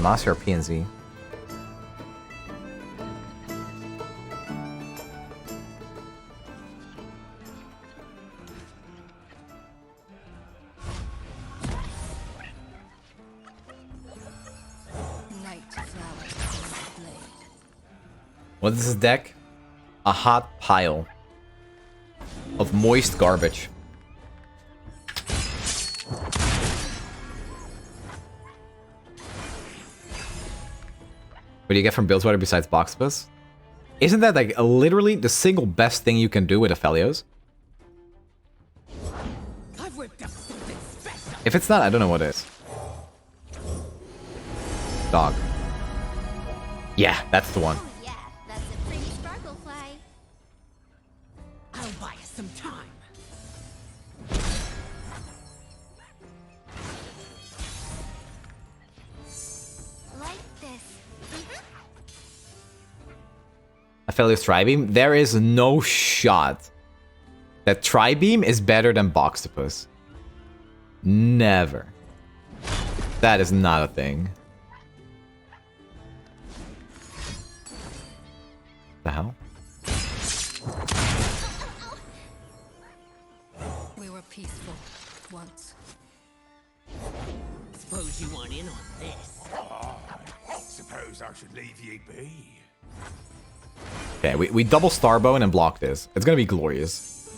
Master PNZ. What is this deck? A hot pile of moist garbage. What do you get from Buildwater besides Boxbus? Isn't that like literally the single best thing you can do with Aphelios? If it's not, I don't know what it is. Dog. Yeah, that's the one. Oh, yeah, that's a pretty sparkle fly. I'll buy us some time. Like this. Aphelios Tribeam? There is no shot that Tribeam is better than Boxtopus. Never. That is not a thing. The hell? We were peaceful once. Suppose you want in on this. Suppose I should leave ye be. Okay, we double Starbone and block this. It's gonna be glorious.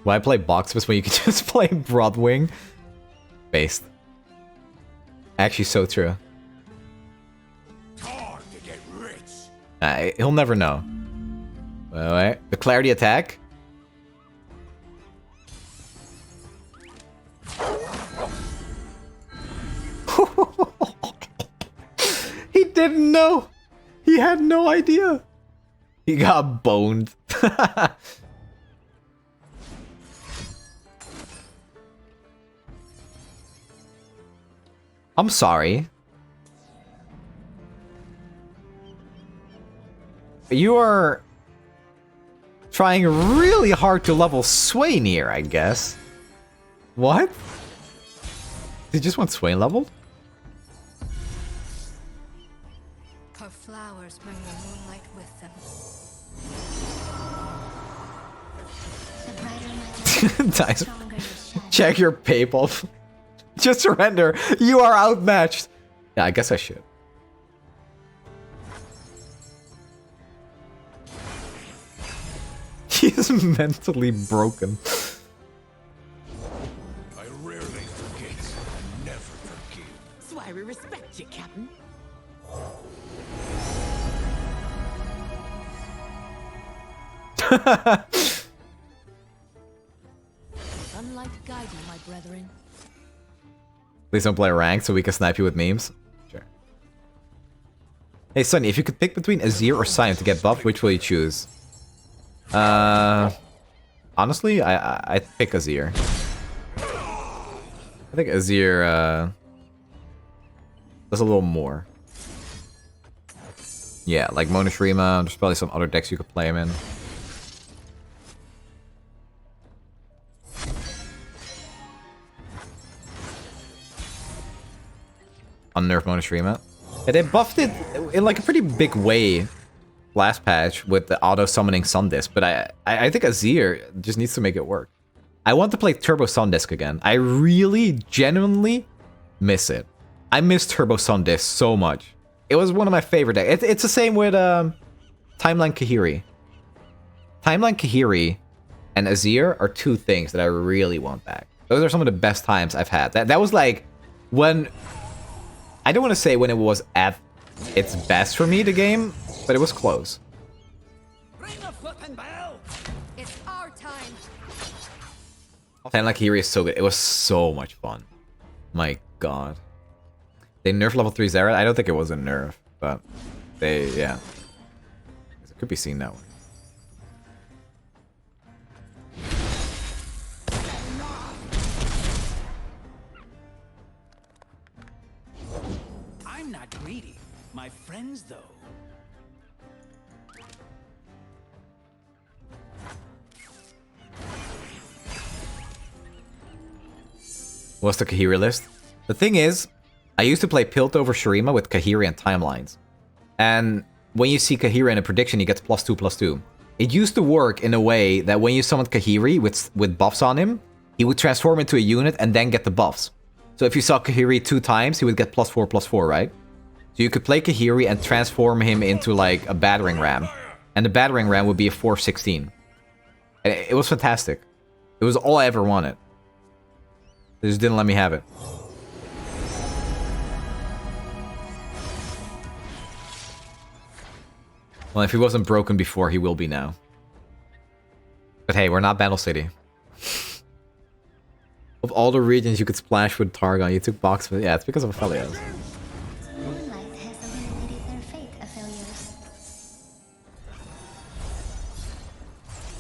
Why play Boxbus when you can just play Broadwing? Based. Actually, so true. Time to get rich. He'll never know. Wait. Declare the attack. He didn't know. He had no idea. He got boned. I'm sorry. You are trying really hard to level Swain here, I guess. What? Did you just want Swain leveled? Her flowers bring the moonlight with them. The brighter my light, Nice. the stronger your shadow. Check your PayPal. Just surrender. You are outmatched. Yeah, I guess I should. He is mentally broken. I rarely forget. I never forgive. That's why we respect you, Captain. Sunlight guide you, my brethren. Please don't play ranked so we can snipe you with memes. Sure. Hey, Sunny, if you could pick between Azir or Sion to get buffed, which will you choose? Honestly, I'd pick Azir. I think Azir, does a little more. Yeah, like Monashrima, there's probably some other decks you could play him in. Unnerf Monashrima. Yeah, they buffed it in like a pretty big way last patch with the auto summoning Sundisk, but I think Azir just needs to make it work. I want to play Turbo Sundisk again. I really genuinely miss it. I miss Turbo Sundisk so much. It was one of my favorite decks. It's the same with Timeline Kahiri. Timeline Kahiri and Azir are two things that I really want back. Those are some of the best times I've had. That was like when... I don't want to say when it was at its best for me, the game, but it was close. Ring a flippin' bell! It's our time. Timeline Kahiri is so good. It was so much fun. My god. They nerfed level 3 Zera? I don't think it was a nerf, but they, yeah. It could be seen that way. I'm not greedy. My friends, though. What's the Kahiri list? The thing is, I used to play Pilt over Shurima with Kahiri and Timelines. And when you see Kahiri in a prediction, he gets +2/+2. It used to work in a way that when you summoned Kahiri with buffs on him, he would transform into a unit and then get the buffs. So if you saw Kahiri 2 times, he would get +4/+4, right? So you could play Kahiri and transform him into like a battering ram. And the battering ram would be a 4/16. And it was fantastic. It was all I ever wanted. They just didn't let me have it. Well, if he wasn't broken before, he will be now. But hey, we're not Battle City. Of all the regions you could splash with Targon, you took box with... Yeah, it's because of Aphelios. Moonlight has illuminated their fate, Aphelios.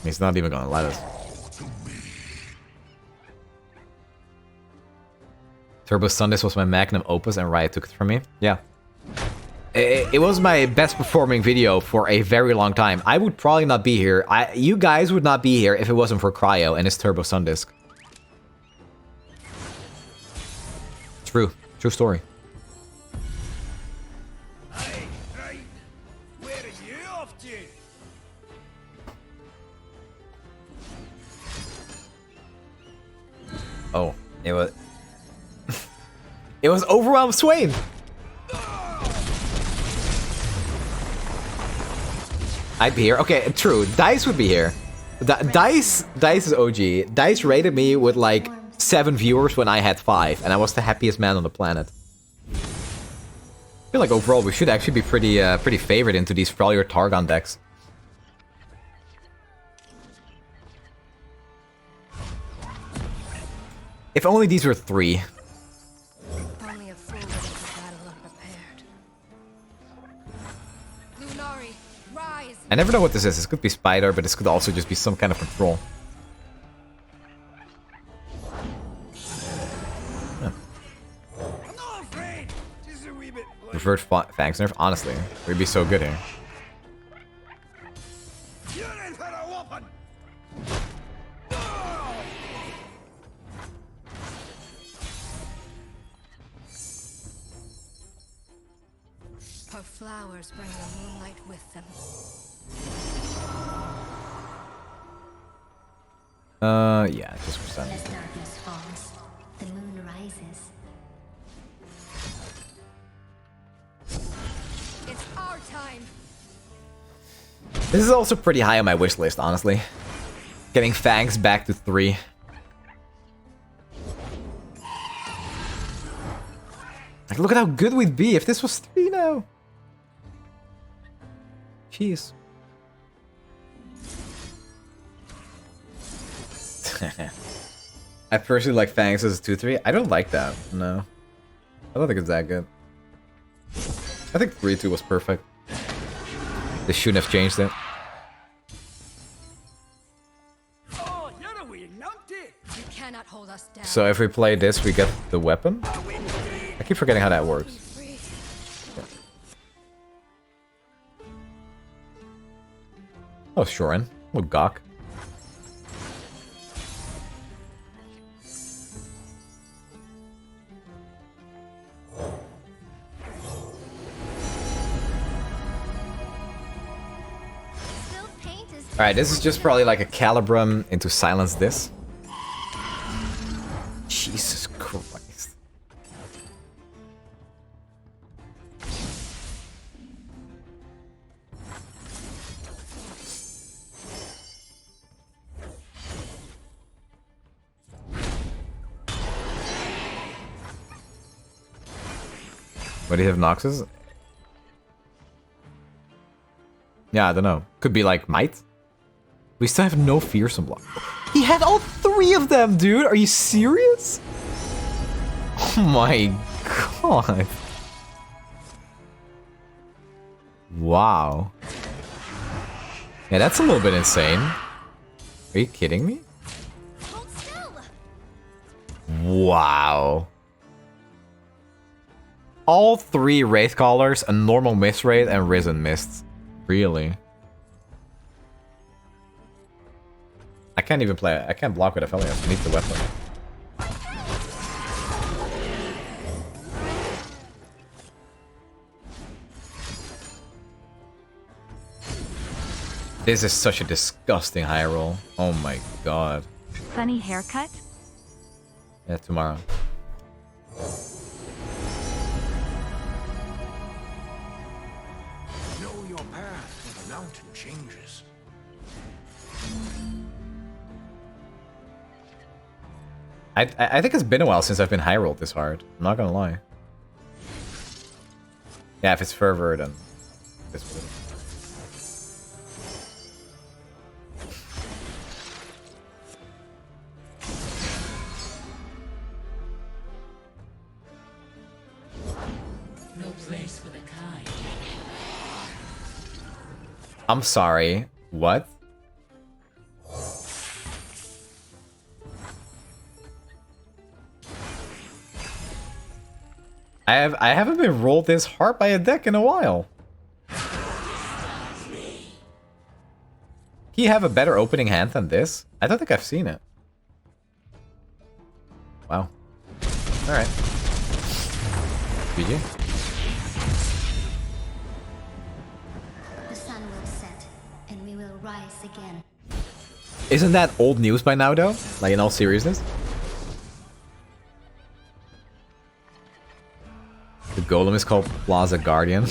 He's not even gonna let us. Turbo Sundays was my magnum opus and Riot took it from me. Yeah. It was my best performing video for a very long time. I would probably not be here. You guys would not be here if it wasn't for Cryo and his Turbo Sundisk. True. True story. Aye, right. Where are you off to? Oh, it was... it was Overwhelm Swain! I'd be here. Okay, true. Dice would be here. Dice is OG. Dice rated me with like 7 viewers when I had 5, and I was the happiest man on the planet. I feel like overall we should actually be pretty favored into these Freljord Targon decks. If only these were 3. Only a fool would enter battle unprepared. Lunari, rise! I never know what this is. This could be Spider, but this could also just be some kind of control. I'm not afraid. Just a wee bit. Revert Fangs nerf, honestly. We'd be so good here. You're in for a whooping. Her flowers bring the moonlight with them. Yeah, just percent. As darkness falls, the moon rises. It's our time. This is also pretty high on my wish list, honestly. Getting Fangs back to 3. Like, look at how good we'd be if this was 3 now. Jeez. I personally like Fangs as a 2-3. I don't like that. No. I don't think it's that good. I think 3-2 was perfect. They shouldn't have changed it. Oh, you're a wee numpty. You cannot hold us down. So if we play this, we get the weapon? I keep forgetting how that works. Free. Oh, Shorin. Oh, Gawk. Still paint is Alright, this is just probably like a Calibrum into silence this. Jesus Christ. What do you have, Noxus? Yeah, I don't know. Could be like Might? We still have no Fearsome block. He had all 3 of them, dude! Are you serious? Oh my god. Wow. Yeah, that's a little bit insane. Are you kidding me? hold still. Wow. All 3 Wraith Callers, a normal miss rate, and Risen Mists. Really? I can't even play. I can't block with Aphelios. I need the weapon. This is such a disgusting high roll. Oh my god. Funny haircut? Yeah, tomorrow. Know your path when the mountain changes. I think it's been a while since I've been high rolled this hard. I'm not gonna lie. Yeah, if it's fervor, then it's good. No place for the kind. I'm sorry. What? I haven't been rolled this hard by a deck in a while. Can you have a better opening hand than this? I don't think I've seen it. Wow. Alright. GG. The sun will set, and we will rise again. Isn't that old news by now, though? Like, in all seriousness? The golem is called Plaza Guardian.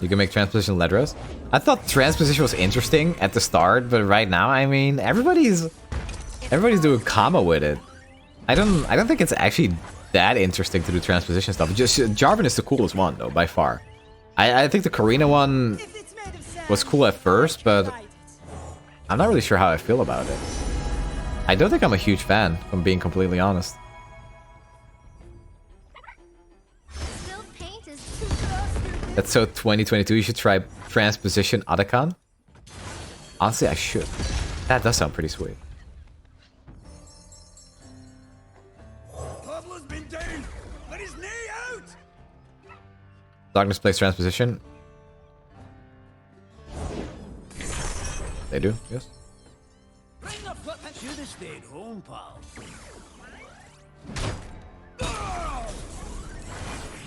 You can make transposition Ledros. I thought transposition was interesting at the start, but right now, I mean, everybody's doing combo with it. I don't think it's actually that interesting to do transposition stuff. Just Jarvan is the coolest one, though, by far. I think the Karina one was cool at first, but I'm not really sure how I feel about it. I don't think I'm a huge fan, if I'm being completely honest. That's so 2022, you should try transposition Otakon. Honestly, I should. That does sound pretty sweet. Pablo's been down, but his knee out. Darkness plays transposition. They do, yes. Bring the flippin' should have stayed home, pal.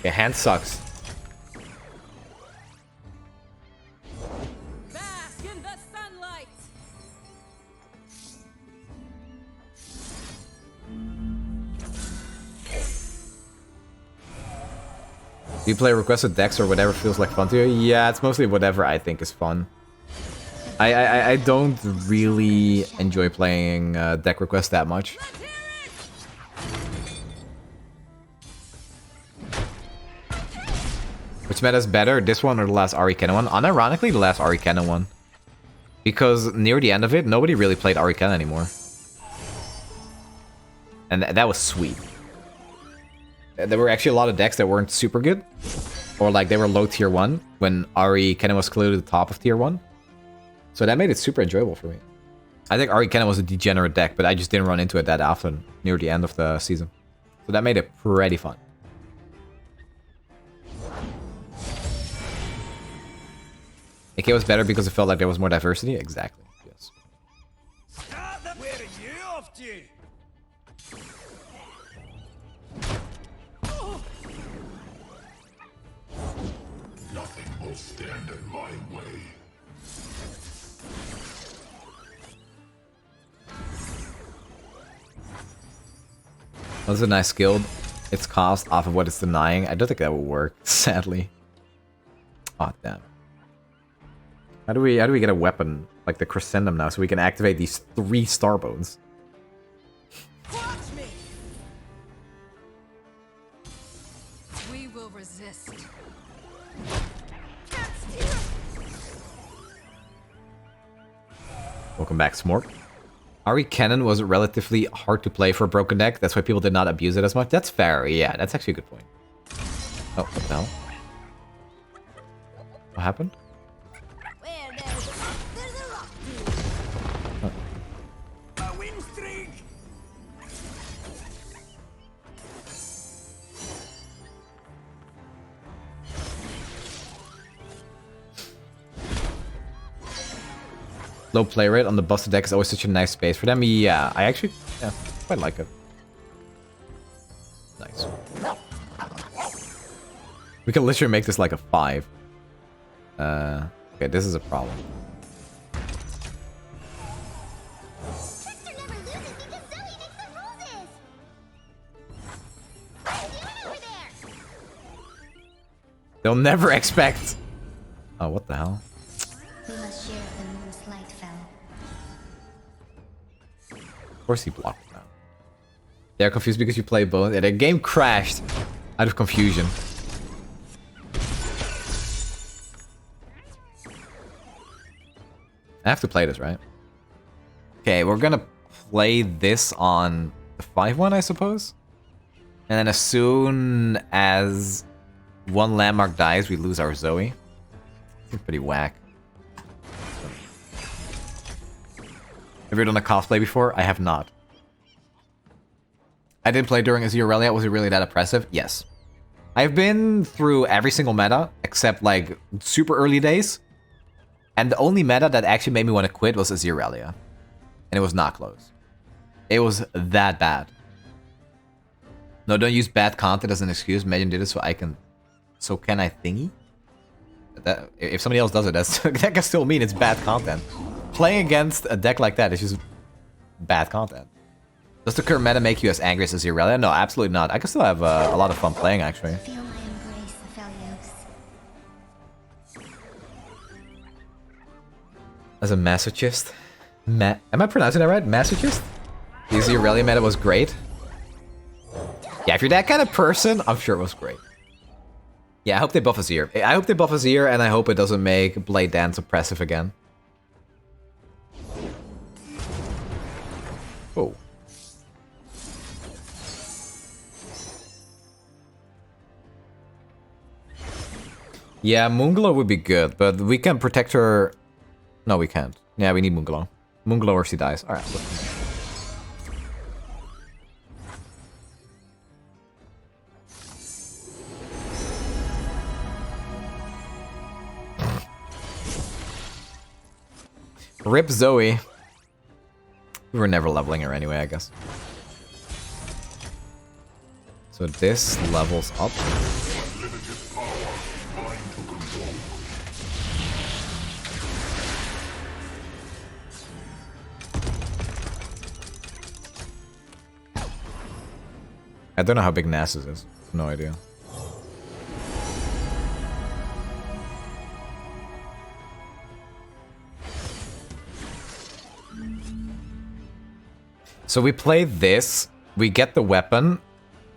Yeah, hand sucks. Bask in the sunlight. Do you play requested decks or whatever feels like fun to you? Yeah, it's mostly whatever I think is fun. I don't really enjoy playing deck requests that much. Which meta's better, this one or the last Arikena one? Unironically, the last Arikena one. Because near the end of it, nobody really played Arikena anymore. And that was sweet. There were actually a lot of decks that weren't super good. Or like they were low tier 1 when Arikena was clearly the top of tier 1. So that made it super enjoyable for me. I think Arikena was a degenerate deck, but I just didn't run into it that often near the end of the season. So that made it pretty fun. AK was better because it felt like there was more diversity? Exactly, yes. Where are you off to? Nothing will stand in my way. That's a nice guild. It's cost off of what it's denying. I don't think that will work, sadly. Oh damn. How do we get a weapon like the Crescendum now so we can activate these 3 Starbones? Watch me. We will resist. Welcome back, Smork. Arikena was relatively hard to play for a broken deck. That's why people did not abuse it as much. That's fair. Yeah, that's actually a good point. Oh, what the hell? What happened? Where there's a rock. A win streak. Low play rate on the busted deck is always such a nice space for them. Yeah, I actually quite like it. Nice. We can literally make this like a 5. Okay, this is a problem. Trickster never loses because Zoe makes the roses! What are you doing over there? They'll never expect. Oh, what the hell? We must share the moon's light, Fel. Of course he blocked that. They're confused because you play both. Yeah, the game crashed out of confusion. I have to play this, right? Okay, we're gonna play this on the 5-1, I suppose? And then as soon as one landmark dies, we lose our Zoe. It's pretty whack. Have you done a cosplay before? I have not. I did play during Azir Relia. Was it really that oppressive? Yes. I've been through every single meta, except like super early days. And the only meta that actually made me want to quit was Azir Relia. And it was not close. It was that bad. No, don't use bad content as an excuse. Megan did it so I can... So can I thingy? That, if somebody else does it, that can still mean it's bad content. Playing against a deck like that is just bad content. Does the current meta make you as angry as Azir Relia? No, absolutely not. I can still have a lot of fun playing, actually. Feel my embrace, Aphelios. As a masochist? Am I pronouncing that right? Masochist? The Azir Relia meta was great. Yeah, if you're that kind of person, I'm sure it was great. Yeah, I hope they buff Azir. I hope they buff Azir, and I hope it doesn't make Blade Dance oppressive again. Oh. Yeah, Moonglow would be good, but we can protect her... No, we can't. Yeah, we need Moonglow. Moonglow or she dies. Alright. Rip Zoe. We were never leveling her anyway, I guess. So this levels up. I don't know how big Nasus is. No idea. So we play this, we get the weapon,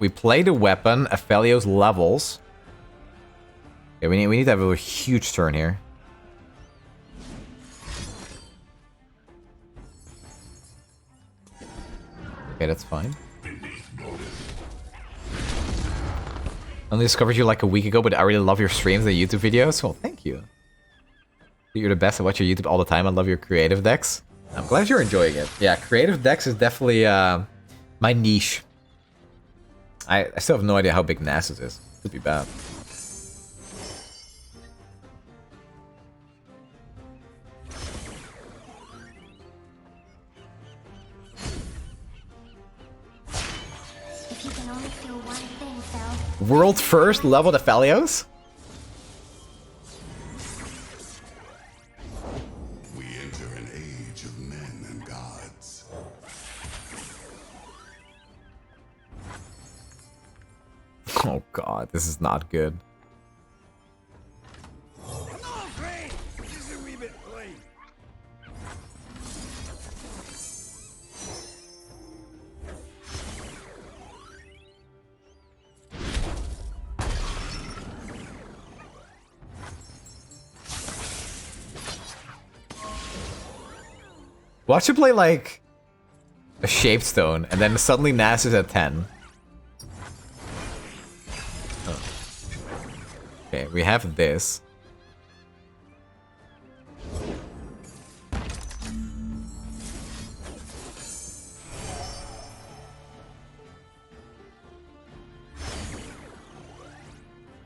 we play the weapon, Aphelios levels. Yeah, we need to have a huge turn here. Okay, that's fine. Only discovered you like a week ago, but I really love your streams and YouTube videos. Well, thank you. You're the best. I watch your YouTube all the time. I love your creative decks. I'm glad you're enjoying it. Yeah, creative decks is definitely my niche. I still have no idea how big Nasus is. Could be bad. If you can only feel one thing, Fel. World first leveled Aphelios? We enter an age of men and gods. Oh god, this is not good. I'm not afraid. Just a wee bit late. Watch you play like a Shaped Stone, and then suddenly Nasus at 10. Oh. Okay, we have this.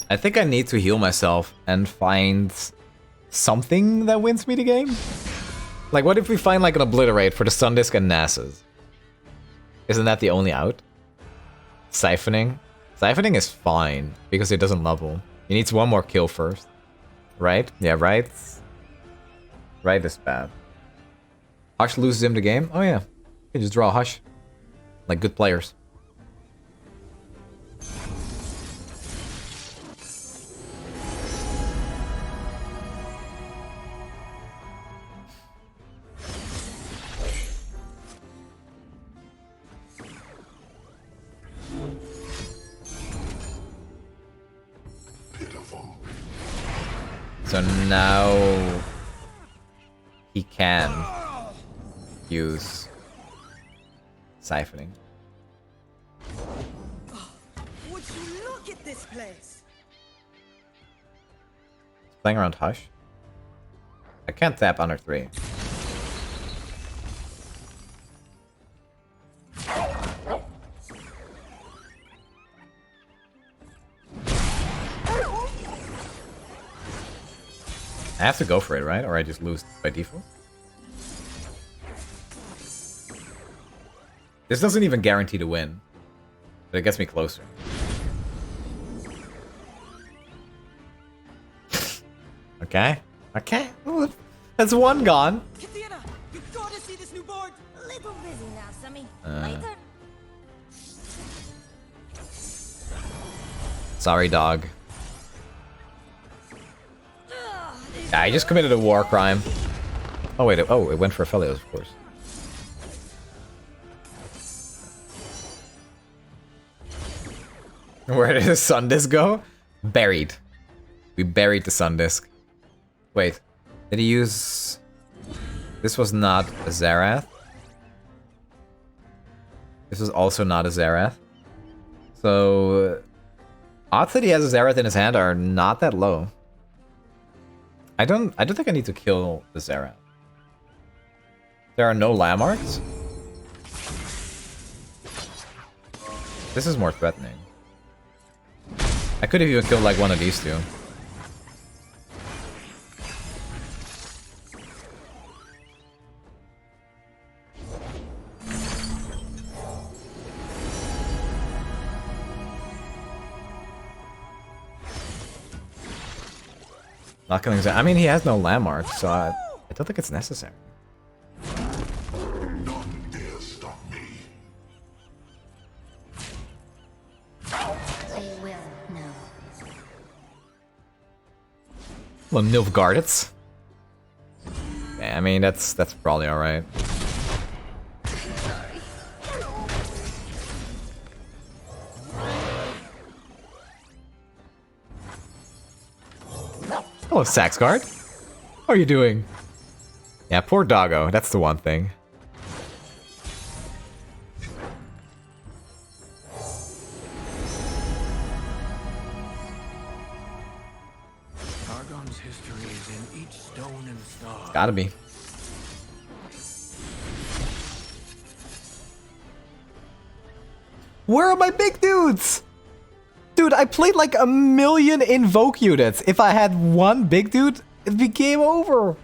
I think I need to heal myself and find something that wins me the game. Like, what if we find, like, an Obliterate for the Sundisk and Nasus? Isn't that the only out? Siphoning? Siphoning is fine, because it doesn't level. He needs one more kill first. Right? Yeah, right. Right is bad. Hush loses him the game? Oh yeah. You just draw Hush. Like good players. So now he can use siphoning. Would you look at this place? Playing around Hush. I can't tap under 3. I have to go for it, right? Or I just lose by default? This doesn't even guarantee to win. But it gets me closer. Okay. Okay. Ooh, that's one gone. Katina, you gotta see this new board. A little busy now, Sammy. Later. Sorry, dog. Yeah, I just committed a war crime. Oh, wait. Oh, it went for Aphelios, of course. Where did the sun disk go? Buried. We buried the sun disk. Wait. Did he use... This was not a Zerath. This was also not a Zerath. So... Odds that he has a Zerath in his hand are not that low. I don't think I need to kill the Zerath. There are no landmarks? This is more threatening. I could have even killed like one of these two. Not killing Zerath. I mean, he has no landmarks, so I don't think it's necessary. None dare stop me. They will know. Well, Nilfgaardits. Yeah, I mean, that's probably alright. Hello, Saxguard. How are you doing? Yeah, poor Doggo. That's the one thing. Argon's history is in each stone and star. Gotta be. Where are my big dudes? Dude, I played like 1,000,000 invoke units. If I had one big dude, it'd be game over.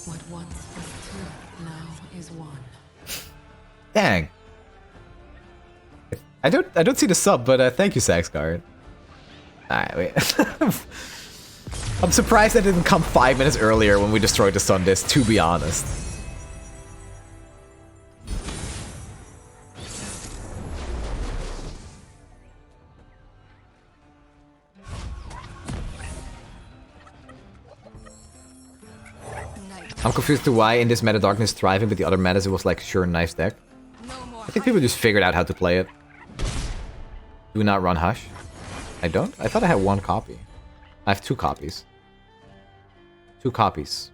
What once was two, now is one. Dang. I don't see the sub, but thank you, Saxguard. Alright, wait. I'm surprised that didn't come 5 minutes earlier when we destroyed the sun disk, to be honest. I'm confused to why in this meta Darkness thriving, but the other metas it was like sure nice deck. No more I think people just figured out how to play it. Do not run Hush. I don't? I thought I had one copy. I have 2 copies. 2 copies.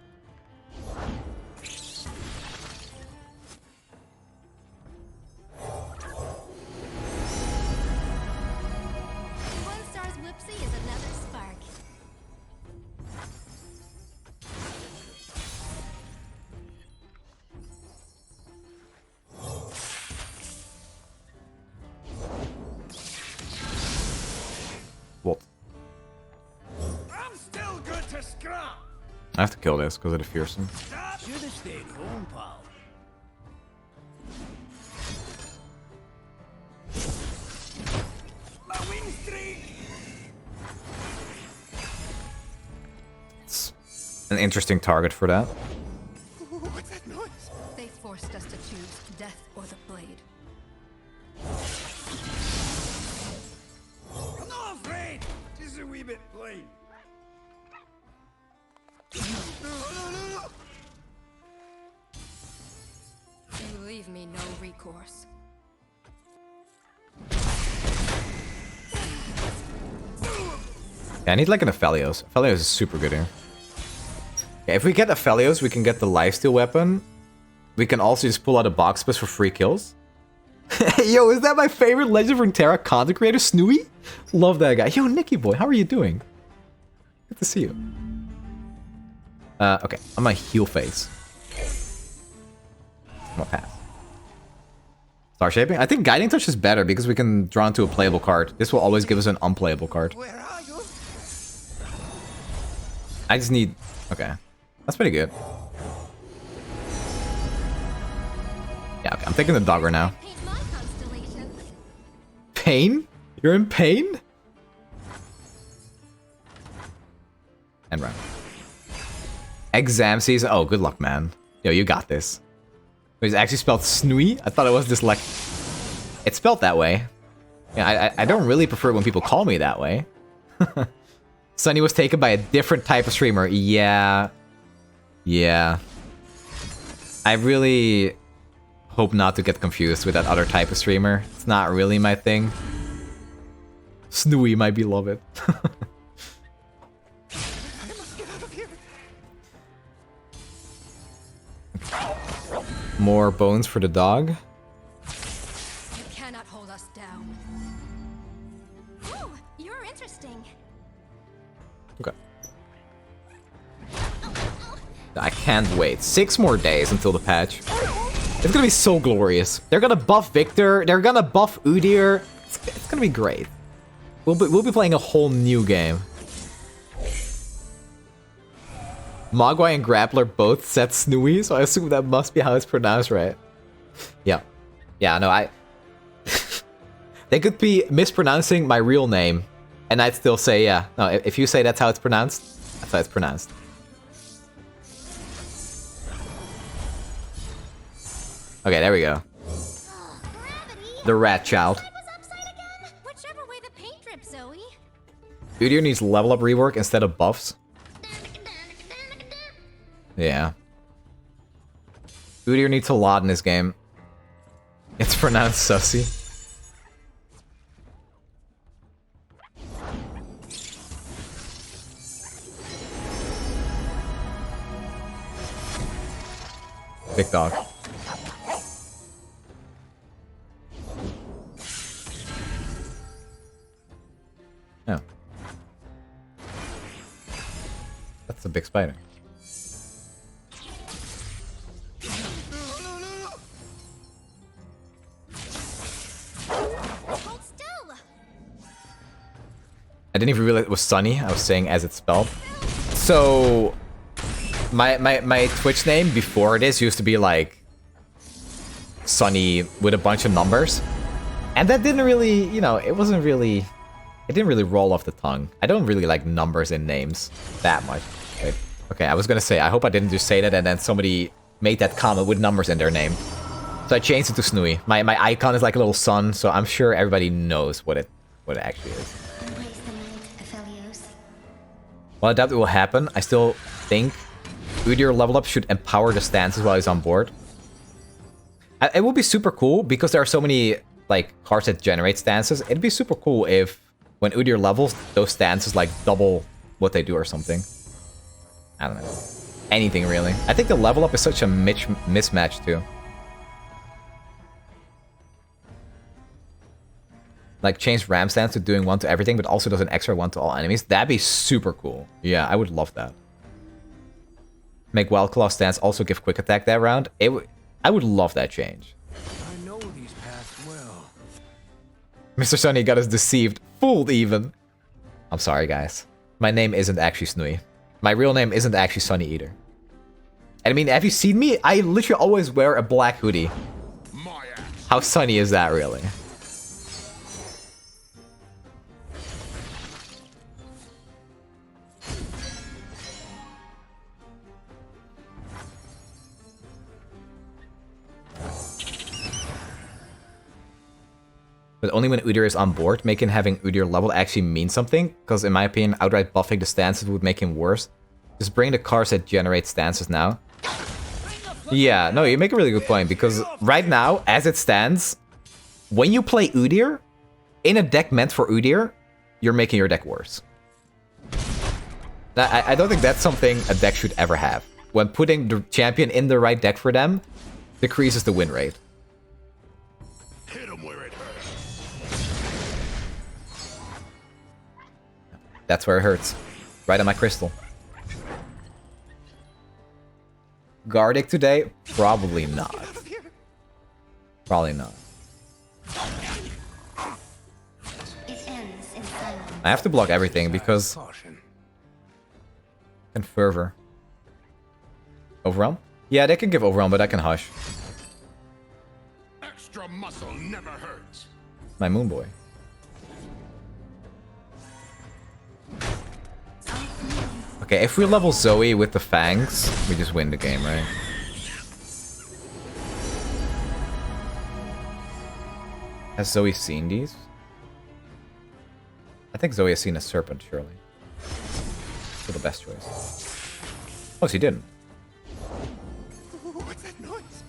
One star's whoopsie is another spark. What? I'm still good to scrap. I have to kill this because of the fearsome. Should have stayed home, pal. an interesting target for that. What's that noise? They forced us to choose death or the blade. I'm not afraid. Just a wee bit plain. You leave me no recourse. Yeah, I need like an Aphelios. Aphelios is super good here. Yeah, if we get Aphelios, we can get the lifesteal weapon. We can also just pull out a box bus for free kills. Yo, is that my favorite Legend of Runeterra content creator, Snnuy? Love that guy. Yo, Nicky boy, how are you doing? Good to see you. Okay, I'm gonna heal phase. I'm gonna pass. Star shaping? I think Guiding Touch is better because we can draw into a playable card. This will always give us an unplayable card. Where are you? I just need... Okay. That's pretty good. Yeah, okay. I'm taking the Doggo now. Paint my constellation. Pain? You're in pain? And run. Exam season. Oh, good luck, man. Yo, you got this. It's actually spelled Snnuy? I thought it was just like... It's spelled that way. Yeah, I don't really prefer when people call me that way. Sunny was taken by a different type of streamer. Yeah. Yeah. I really hope not to get confused with that other type of streamer. It's not really my thing. Snnuy might be beloved. More bones for the dog. You cannot hold us down. Oh, you're interesting. Okay. I can't wait. 6 more days until the patch. It's gonna be so glorious. They're gonna buff Victor. They're gonna buff Udyr. It's gonna be great. We'll be playing a whole new game. Mogwai and Grappler both said Snnuy, so I assume that must be how it's pronounced, right? Yeah. Yeah, no, they could be mispronouncing my real name, and I'd still say, yeah. No, if you say that's how it's pronounced, that's how it's pronounced. Okay, there we go. Oh, gravity. The rat child. It was upside again. Whichever way the paint drips, Zoe. Udyr needs level up rework instead of buffs. Yeah. Udyr needs a lot in this game. It's pronounced sussy. Big dog. Yeah. That's a big spider. Hold still. I didn't even realize it was Sunny. I was saying as it's spelled. So, my Twitch name before this used to be like Sunny with a bunch of numbers, and that didn't really, you know, it didn't really roll off the tongue. I don't really like numbers in names that much. Wait, okay, I was gonna say I hope I didn't just say that and then somebody made that comment with numbers in their name. So I changed it to Snnuy. My icon is like a little sun, so I'm sure everybody knows what it actually is. Embrace the night, Aphelios. While I doubt it will happen, I still think Udyr level up should empower the stances while he's on board. It would be super cool because there are so many like cards that generate stances. It'd be super cool if when Udyr levels, those stances like double what they do or something. I don't know. Anything really. I think the level up is such a mismatch too. Like change Ram stance to doing 1 to everything, but also does an extra 1 to all enemies. That'd be super cool. Yeah, I would love that. Make Wild Claw stance also give quick attack that round. I would love that change. I know these paths well. Mr. Sunny got us deceived. Fooled even. I'm sorry, guys. My name isn't actually Snnuy. My real name isn't actually Sunny either. And I mean, have you seen me? I literally always wear a black hoodie. My ass. How sunny is that, really? but only when Udyr is on board, making having Udyr leveled actually mean something, because in my opinion, outright buffing the stances would make him worse. Just bring the cards that generate stances now. Yeah, no, you make a really good point, because right now, as it stands, when you play Udyr, in a deck meant for Udyr, you're making your deck worse. I don't think that's something a deck should ever have. When putting the champion in the right deck for them, decreases the win rate. Hit him where it hurts. That's where it hurts. Right on my crystal. Gardic today? Probably not. Probably not. It ends in silence. I have to block everything because... Caution. And fervor. Overwhelm? Yeah, they can give overwhelm, but I can hush. Extra muscle never hurts. My moon boy. Okay, if we level Zoe with the fangs, we just win the game, right? Has Zoe seen these? I think Zoe has seen a serpent, surely. For the best choice. Oh, she didn't. What's that noise?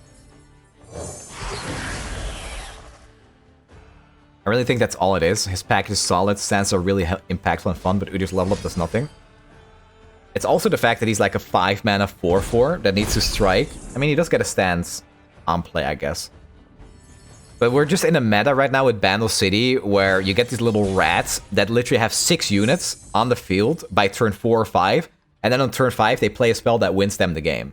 I really think that's all it is. His package is solid, stands are really impactful and fun, but Udyr's level up does nothing. It's also the fact that he's like a 5-mana 4/4 that needs to strike. I mean, he does get a stance on play, I guess. But we're just in a meta right now with Bandle City where you get these little rats that literally have 6 units on the field by turn 4 or 5. And then on turn 5, they play a spell that wins them the game.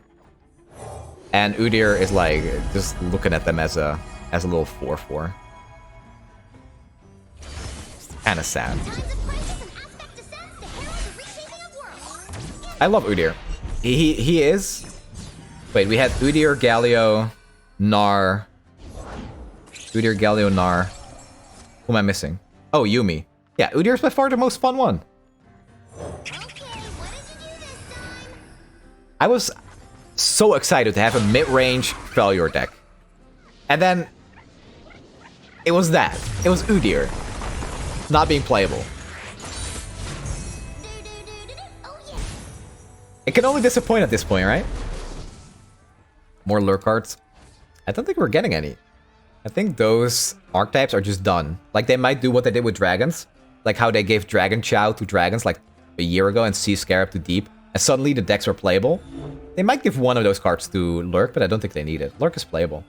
And Udyr is like just looking at them as a little 4/4. Kind of sad. I love Udyr. He is... Wait, we had Udyr, Galio, Gnar... Udyr, Galio, Gnar... Who am I missing? Oh, Yuumi. Yeah, Udyr's by far the most fun one. I was so excited to have a mid-range failure deck. And then... It was that. It was Udyr. Not being playable. It can only disappoint at this point, right? More lure cards. I don't think we're getting any. I think those archetypes are just done. Like, they might do what they did with dragons. Like how they gave Dragon Chow to dragons like a year ago and Sea Scarab to Deep. And suddenly the decks are playable. They might give one of those cards to Lurk, but I don't think they need it. Lurk is playable.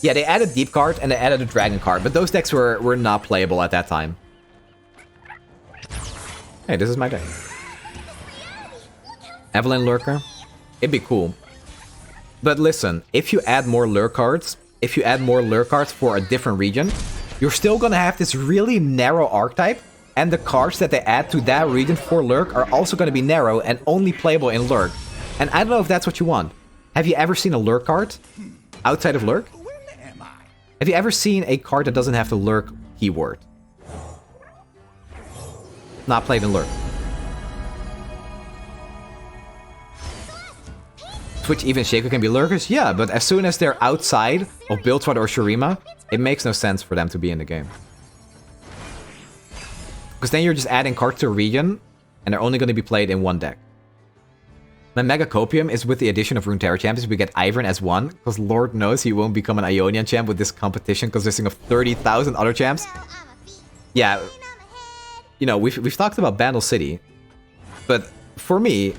Yeah, they added Deep card and they added a Dragon card, but those decks were not playable at that time. Hey, this is my deck. Evelyn Lurker? It'd be cool. But listen, if you add more lure cards, for a different region, you're still gonna have this really narrow archetype, and the cards that they add to that region for Lurk are also gonna be narrow and only playable in Lurk. And I don't know if that's what you want. Have you ever seen a Lurk card outside of Lurk? Have you ever seen a card that doesn't have the Lurk keyword? Not played in Lurk. Twitch even Shaco can be lurkers? Yeah, but as soon as they're outside of Biltwad or Shurima, it makes no sense for them to be in the game. Because then you're just adding cards to a region, and they're only going to be played in one deck. My Mega Copium is with the addition of Runeterra champions, we get Ivern as one, because Lord knows he won't become an Ionian champ with this competition consisting of 30,000 other champs. Yeah, you know, we've talked about Bandle City, but for me,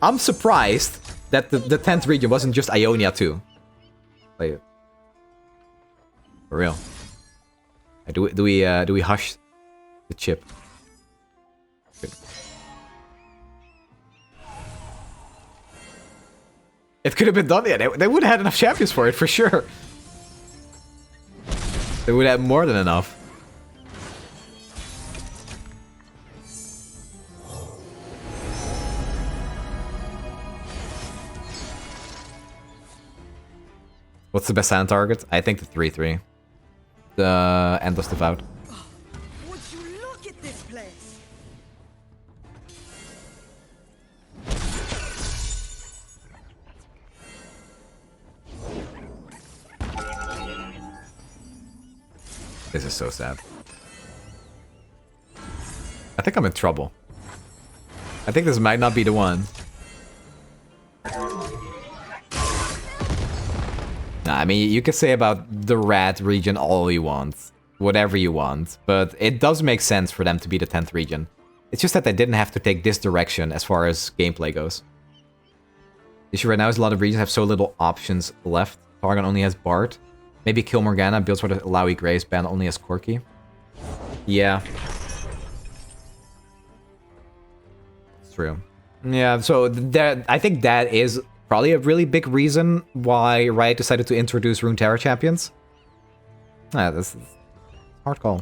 I'm surprised that the 10th region wasn't just Ionia too. Like, for real. Do we hush the chip? Good. It could have been done. Yeah, they would have had enough champions for it for sure. They would have more than enough. What's the best silent target? I think the 3/3. The Endless Devout. Would you look at this place? This is so sad. I think I'm in trouble. I think this might not be the one. Nah, I mean, you can say about the rat region all you want. Whatever you want. But it does make sense for them to be the 10th region. It's just that they didn't have to take this direction as far as gameplay goes. The issue right now is a lot of regions have so little options left. Targon only has Bard. Maybe Kill Morgana, builds for the Alawi Grace, ban only has Corki. Yeah. It's true. Yeah, so that, I think that is probably a really big reason why Riot decided to introduce Runeterra champions. Ah, that's a hard call.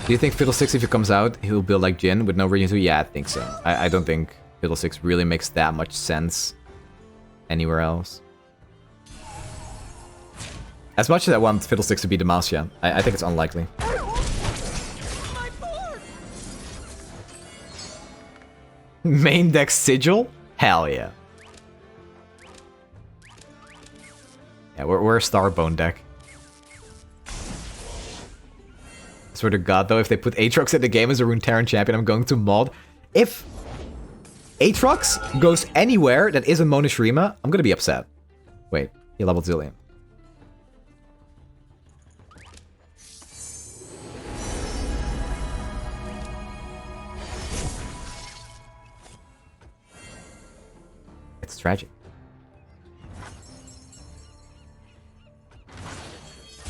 Do you think Fiddlesticks, if he comes out, he'll build like Jhin with no reason to? Yeah, I think so. I don't think Fiddlesticks really makes that much sense anywhere else. As much as I want Fiddlesticks to be Demacia, I think it's unlikely. Main deck Sigil? Hell yeah. Yeah, we're a Starbone deck. I swear to God, though, if they put Aatrox in the game as a Runeterran champion, I'm going to mod. If Aatrox goes anywhere that isn't Monishima, I'm gonna be upset. Wait, he leveled Zillion. It's tragic.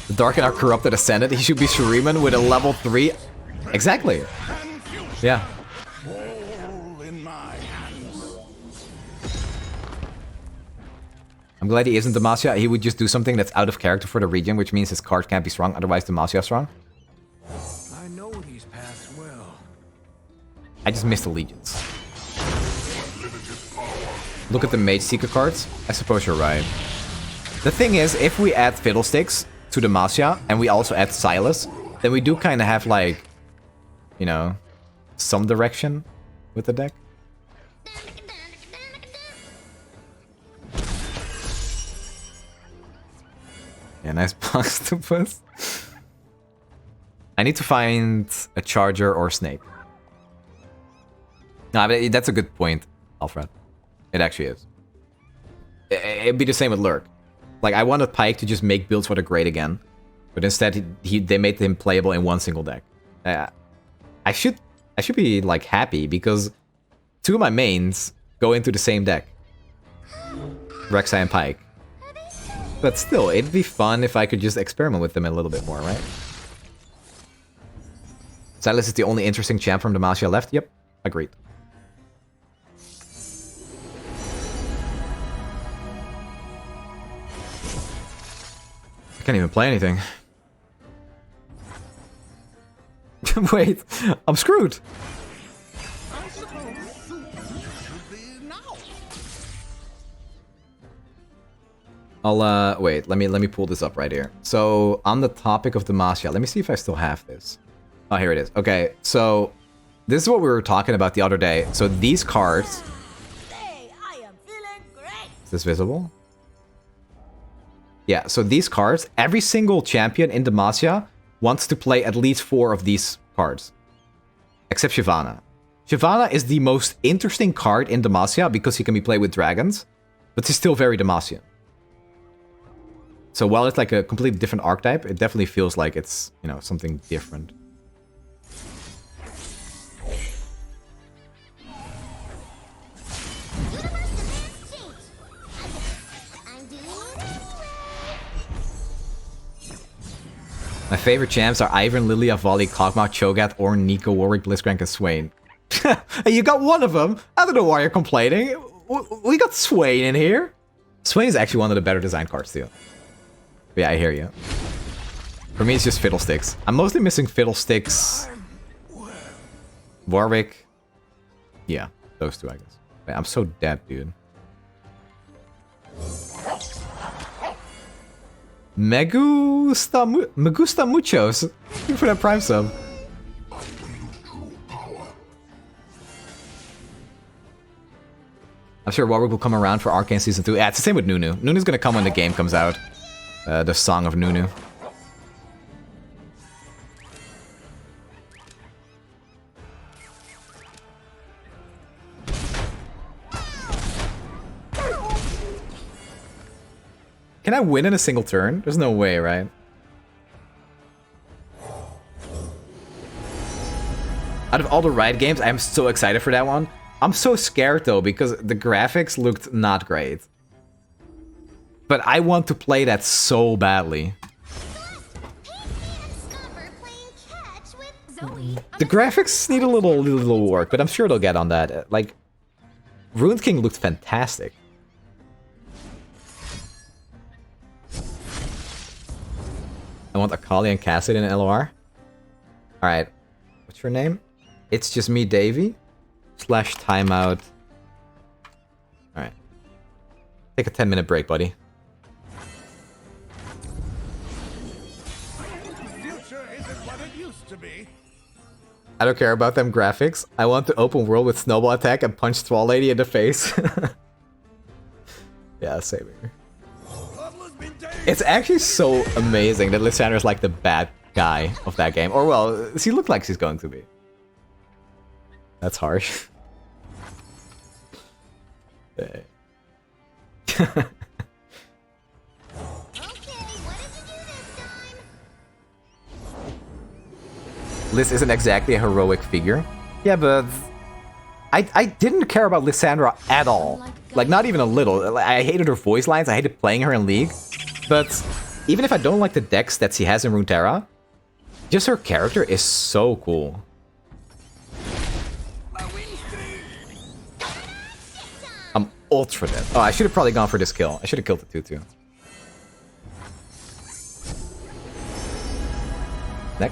The Dark and our corrupted Ascendant, he should be Shuriman with a level 3. Exactly. Yeah. I'm glad he isn't Demacia. He would just do something that's out of character for the region, which means his card can't be strong, otherwise Demacia is strong. I know these paths well. I just missed Allegiance. Look at the Mage Seeker cards. I suppose you're right. The thing is, if we add Fiddlesticks to Demacia, and we also add Silas, then we do kind of have, like, you know, some direction with the deck. Yeah, nice box to put. I need to find a Charger or Snake. No, but that's a good point, Alfred. It actually is. It'd be the same with Lurk. Like, I wanted Pyke to just make builds for the great again, but instead they made him playable in one single deck. I should be like happy because 2 of my mains go into the same deck, Rek'Sai and Pyke. But still, it'd be fun if I could just experiment with them a little bit more, right? Silas is the only interesting champ from Demacia left. Yep, agreed. I can't even play anything. Wait, I'm screwed. I'll wait, let me pull this up right here. So on the topic of Demacia, let me see if I still have this. Oh, here it is. Okay, so this is what we were talking about the other day. So these cards. Hey, I am feeling great. Is this visible? Yeah, so these cards, every single champion in Demacia wants to play at least 4 of these cards. Except Shyvana. Shyvana is the most interesting card in Demacia because he can be played with dragons, but he's still very Demacian. So while it's like a completely different archetype, it definitely feels like it's, you know, something different. My favorite champs are Ivern, Lilia, Volley, Kog'Maw, Cho'Gath, Ornn, Nico, Warwick, Blitzcrank, and Swain. You got one of them. I don't know why you're complaining. We got Swain in here. Swain is actually one of the better design cards too. But yeah, I hear you. For me, it's just Fiddlesticks. I'm mostly missing Fiddlesticks, Warwick. Yeah, those 2, I guess. Man, I'm so dead, dude. Me gusta muchos. Thank you for that Prime sub. Not sure Warwick will come around for Arcane Season 2. Yeah, it's the same with Nunu. Nunu's gonna come when the game comes out. The Song of Nunu. Can I win in a single turn? There's no way, right? Out of all the Riot games, I'm so excited for that one. I'm so scared though, because the graphics looked not great. But I want to play that so badly. The graphics need a little work, but I'm sure they'll get on that. Like, Ruined King looked fantastic. I want Akali and Cassidy in LOR. Alright. What's your name? It's just me, Davey. / timeout. Alright. Take a 10-minute break, buddy. Future isn't what it used to be. I don't care about them graphics. I want the open world with snowball attack and punch Thrall Lady in the face. Yeah, same here. It's actually so amazing that Lyssandra's like the bad guy of that game. Or well, she looked like she's going to be. That's harsh. Okay, what did you do this time? Liz isn't exactly a heroic figure. Yeah, but I didn't care about Lysandra at all. Like, not even a little. I hated her voice lines, I hated playing her in League. But even if I don't like the decks that she has in Runeterra, just her character is so cool. I'm ultra dead. Oh, I should have probably gone for this kill. I should have killed the 2-2. Neck.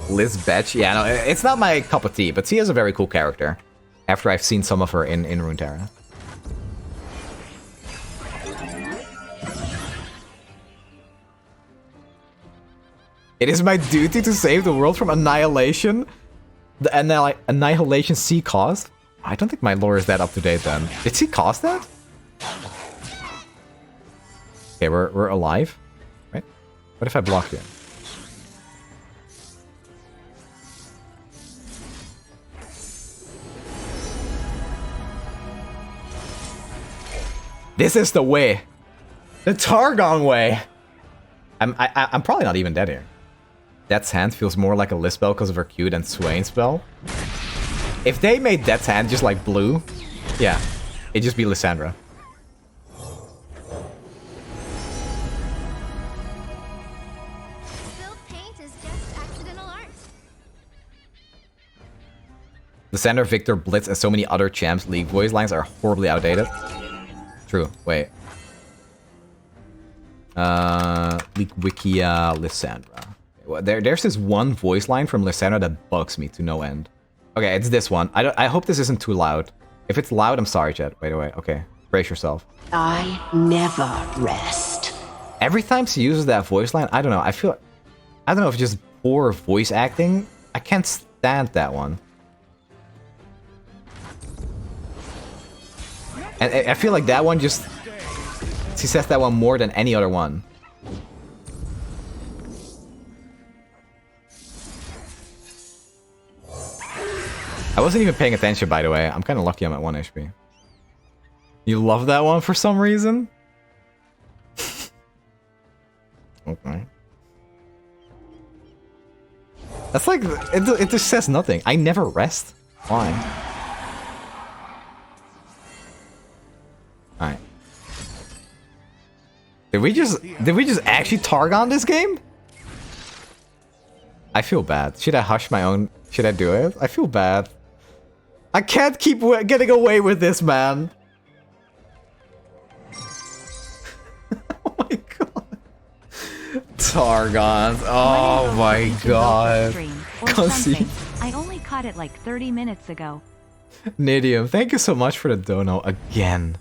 Liz Betch. Yeah, no, it's not my cup of tea, but she is a very cool character. After I've seen some of her in Runeterra. It is my duty to save the world from annihilation. The annihilation C caused? I don't think my lore is that up to date then. Did C cause that? Okay, we're alive. Right? What if I block you? This is the way. The Targon way. I'm probably not even dead here. Death's Hand feels more like a Liz spell because of her Q than Swain's spell. If they made Death's Hand just like blue, yeah, it'd just be Lysandra. Spilled paint is just accidental art. Lysandra, Victor, Blitz, and so many other champs' League voice lines are horribly outdated. True. Wait. League Wikia Lysandra. There's this one voice line from Lysandra that bugs me to no end. Okay, it's this one. I hope this isn't too loud. If it's loud, I'm sorry, chat. Wait, okay. Brace yourself. I never rest. Every time she uses that voice line, I don't know. I don't know if it's just poor voice acting. I can't stand that one. And I feel like that one just... She says that one more than any other one. I wasn't even paying attention, by the way. I'm kind of lucky I'm at 1 HP. You love that one for some reason? Okay. That's like... It just says nothing. I never rest. Why? Alright. Did we just actually Targon this game? I feel bad. Should I hush my own... Should I do it? I feel bad. I can't keep getting away with this, man. Oh my god. Targon. Oh my god. I only caught it like 30 minutes ago. Nidium, thank you so much for the dono again.